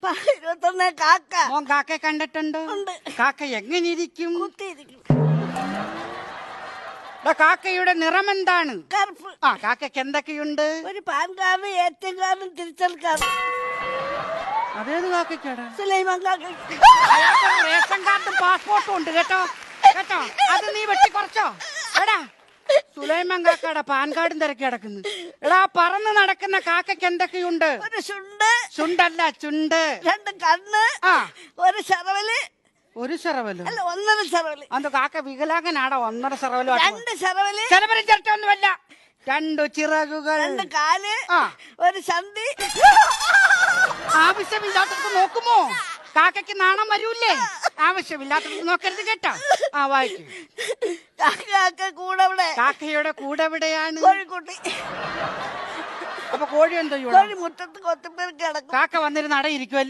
21 കാക്ക. മോൻ കാക്കയെ കണ്ടിട്ടുണ്ടോ? ഉണ്ട്. കാക്ക എങ്ങനെ ഇരിക്കും? കുത്തിയിരിക്കും. കാക്കയുടെ നിറം എന്താണ്? കറുപ്പ്. ആ കാക്കയ്ക്ക് എന്തൊക്കെയുണ്ട്? ഒരു പാൻ കാർഡ്, ATM കാർഡും തിരിച്ചൽ കാർഡ്. അതേത് കാക്കയ്ക്കാടാ? സുലൈമാൻ കാക്ക. റേഷൻ കാർഡും പാസ്പോർട്ടും ഉണ്ട് കേട്ടോ കേട്ടോ. അത് നീ വെട്ടി കുറച്ചോ? എടാ സുലൈമാൻ കാക്കയുടെ പാൻ കാർഡും തിരക്കി കിടക്കുന്നു. എടാ പറന്ന് നടക്കുന്ന കാക്കയ്ക്ക് എന്തൊക്കെയുണ്ട്? ഒരു ചുണ്ട്. ചുണ്ടല്ല ചുണ്ട്. 2 കണ്ണ്. ആ ഒരു ശറവല്. ഒരു ശറവലോ? അല്ല, 1.5 ശറവല്. അത് കാക്ക വികലാംഗനാടാ 1.5 ശറവലോ? 2 ശറവല്. ശരവലും ചിരട്ടൊന്നുമല്ല. 2 ചിറകുകൾ. 2 കാല്. ആ ഒരു സന്ധി. ആവശ്യമില്ലാത്തത് നോക്കുമോ? കാക്കയ്ക്ക് നാണം വരൂല്ലേ? ആവശ്യമില്ലാത്തത് നോക്കരുത് കേട്ടോ. ആ വായിക്കും. കാക്ക കൂടെ. കാക്കയുടെ കൂടെ എവിടെയാണ്? കോഴിക്കുട്ടി. അപ്പൊ കോഴി എന്തോ കോഴി മുറ്റത്ത് കൊത്തുപേർക്ക് കിടക്കും. കാക്ക വന്നിരുന്ന് അടയിരിക്കും.